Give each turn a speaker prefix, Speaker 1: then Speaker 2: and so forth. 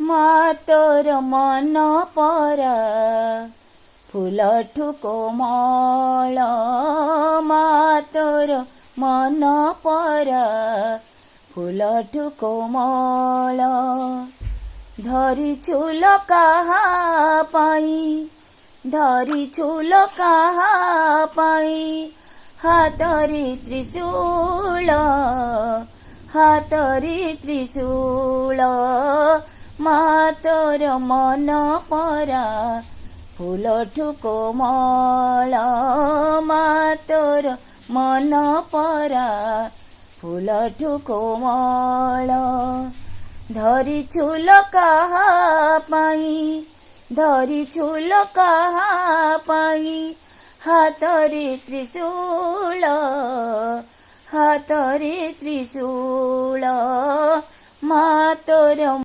Speaker 1: ମା ତୋର ମନ ପରା ଫୁଲଠୁ କୋମଳ ମା ତୋର ମନ ପରା ଫୁଲଠୁ କୋମଳ ଧରିଛୁ ଲୋ କାହା ପାଇଁ ଧରିଛୁ ଲୋ କାହା ପାଇଁ ହାତରେ ତ୍ରିଶୂଳ ହାତରେ ତ୍ରିଶୂଳ ମା ତୋର ମନ ପରା ଫୁଲଠୁ କୋମଳ ମା ତୋର ମନ ପରା ଫୁଲଠୁ କୋମଳ ଧରିଛୁ ଲୋ କାହା ପାଇଁ ଧରିଛୁ ଲୋ କାହା ପାଇଁ ହାତରେ ତ୍ରିଶୂଳ ହାତରେ ତ୍ରିଶୂଳ ମା ତୋର